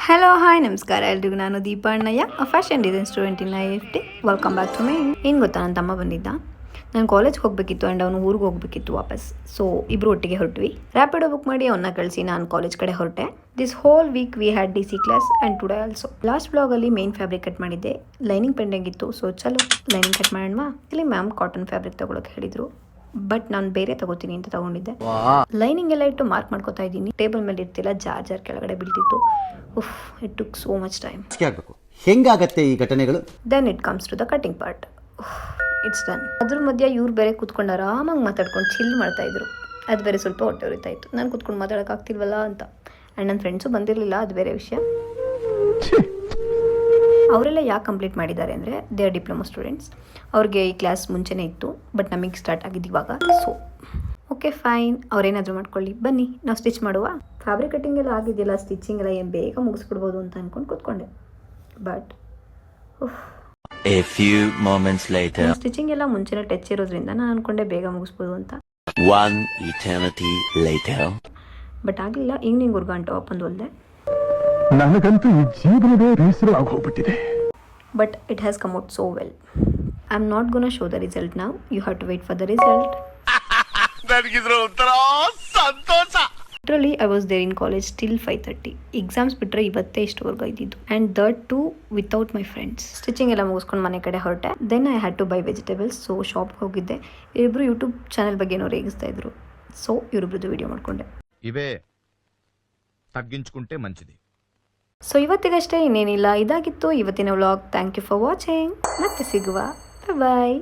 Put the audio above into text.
Hello hi ನಮಸ್ಕಾರ ಎಲ್ರಿಗೂ. ನಾನು Deepa Annayya, fashion design student in IFT. Welcome back to my. ಏನು ಗೊತ್ತಾ, ನನ್ನ ತಮ್ಮ ಬಂದಿದ್ದ. ನಾನು ಕಾಲೇಜ್ಗೆ ಹೋಗಬೇಕಿತ್ತು ಆ್ಯಂಡ್ ಅವನು ಊರಿಗೆ ಹೋಗಬೇಕಿತ್ತು ವಾಪಸ್. ಸೊ ಇಬ್ಬರು ಒಟ್ಟಿಗೆ ಹೊರಟ್ವಿ. ರ್ಯಾಪಿಡೋ ಬುಕ್ ಮಾಡಿ ಅವನ್ನ ಕಳಿಸಿ ನಾನು ಕಾಲೇಜ್ ಕಡೆ ಹೊರಟೆ. This whole week we had DC class and today also. Last ಬ್ಲಾಗಲ್ಲಿ ಮೇನ್ ಫ್ಯಾಬ್ರಿಕ್ ಕಟ್ ಮಾಡಿದ್ದೆ. ಲೈನಿಂಗ್ ಪೆಂಡಿಂಗ್ ಇತ್ತು. ಸೊ ಚಲೋ ಲೈನಿಂಗ್ ಕಟ್ ಮಾಡೋಣವಾ. ಇಲ್ಲಿ ಮ್ಯಾಮ್ ಕಾಟನ್ ಫ್ಯಾಬ್ರಿಕ್ ತಗೊಳಕ್ಕೆ ಹೇಳಿದರು, ಬಟ್ ನಾನು ಬೇರೆ ತಗೋತೀನಿ ಅಂತ ತಗೊಂಡಿದ್ದೆ. ಲೈನಿಂಗ್ ಎಲ್ಲ ಇಟ್ಟು ಮಾರ್ಕ್ ಮಾಡ್ಕೋತಾ ಇದ್ದೀನಿ. ಟೇಬಲ್ ಮೇಲೆ ಇರ್ತಿಲ್ಲ, ಜಾರ್ ಕೆಳಗಡೆ ಬೀಳ್ತಿತ್ತು. ಉಫ್, it took so much time. ಹೆಂಗಾಗತ್ತೆ ಈ ಘಟನೆಗಳು? Then it comes to the cutting part. It's done. ಅದ್ರ ಮಧ್ಯೆ ಇವ್ರು ಬೇರೆ ಕೂತ್ಕೊಂಡು ಆರಾಮಾಗಿ ಮಾತಾಡ್ಕೊಂಡು ಚಿಲ್ ಮಾಡ್ತಾ ಇದ್ರು. ಅದು ಬೇರೆ ಸ್ವಲ್ಪ ಹೊಟ್ಟೆ ಉರಿತಾ ಇತ್ತು. ನಾನು ಕೂತ್ಕೊಂಡು ಮಾತಾಡೋಕ್ಕಾಗ್ತಿಲ್ವಲ್ಲ ಅಂತ. ಆ್ಯಂಡ್ ನನ್ನ ಫ್ರೆಂಡ್ಸು ಬಂದಿರಲಿಲ್ಲ, ಅದು ಬೇರೆ ವಿಷಯ. ಅವರೆಲ್ಲ ಯಾಕೆ ಕಂಪ್ಲೀಟ್ ಮಾಡಿದ್ದಾರೆ ಅಂದರೆ ದೇ ಆರ್ ಡಿಪ್ಲೊಮಾ ಸ್ಟೂಡೆಂಟ್ಸ್. ಅವ್ರಿಗೆ ಈ ಕ್ಲಾಸ್ ಮುಂಚೆನೇ ಇತ್ತು, ಬಟ್ ನಮಗೆ ಸ್ಟಾರ್ಟ್ ಆಗಿದ್ದು ಇವಾಗ. ಸೊ ಓಕೆ ಫೈನ್, ಅವ್ರೇನಾದರೂ ಮಾಡ್ಕೊಳ್ಳಿ, ಬನ್ನಿ ನಾವು ಸ್ಟಿಚ್ ಮಾಡುವ. ಫ್ಯಾಬ್ರಿಕ್ ಕಟ್ಟಿಂಗ್ ಎಲ್ಲ ಆಗಿದೆಯಲ್ಲ, ಸ್ಟಿಚಿಂಗ್ ಎಲ್ಲ ಏನು ಬೇಗ ಮುಗಿಸ್ಬಿಡ್ಬೋದು ಅಂತ ಅಂದ್ಕೊಂಡು ಕೂತ್ಕೊಂಡೆ. ಬಟ್ ಸ್ಟಿಚಿಂಗ್ ಎಲ್ಲ ಮುಂಚೆನೇ ಟಚ್ ಇರೋದ್ರಿಂದ ನಾನು ಅಂದ್ಕೊಂಡೆ ಬೇಗ ಮುಗಿಸ್ಬೋದು ಅಂತ. ಬಟ್ ಆಗಲಿಲ್ಲ. ಈವ್ನಿಂಗ್ ಗಂಟು ಅಪ್ಪಂದು ಹೊಲ್ದೆ. ನನಗಂತೂ ಈ ಜೀವನವೇ ಬೇಸರವಾಗಿ ಹೋಗ್ಬಿಟ್ಟಿದೆ. But it has come out so well. I'm not gonna show the result now. You have to wait for the result. Literally, I was there in college till 5:30. Exams ಬಿಟ್ಟರೆ ಇವತ್ತೇ ಇಷ್ಟವರೆಗೂ ಇದ್ದಿದ್ದು. And that too without my friends. Stitching ಎಲ್ಲ ಮುಗಿಸ್ಕೊಂಡು ಮನೆ ಕಡೆ ಹೊರಟೆ. Then I had to buy vegetables. So ಶಾಪ್ಗೆ ಹೋಗಿದ್ದೆ. ಇಬ್ಬರು ಯೂಟ್ಯೂಬ್ ಚಾನಲ್ ಬಗ್ಗೆ ಏನೋ ರೇಗಿಸ್ತಾ ಇದ್ರು. ಸೊ ಇವರಿಬ್ರದ್ದು ವಿಡಿಯೋ ಮಾಡ್ಕೊಂಡೆ. ಇವೇ ತಗ್ಗಿಂచుకుంటే మంచిది. ಸೊ ಇವತ್ತಿಗಷ್ಟೇ, ಇನ್ನೇನಿಲ್ಲ. ಇದಾಗಿತ್ತು ಇವತ್ತಿನ vlog. Thank you for watching. ಮತ್ತೆ ಸಿಗುವ. ಬಾಯ್.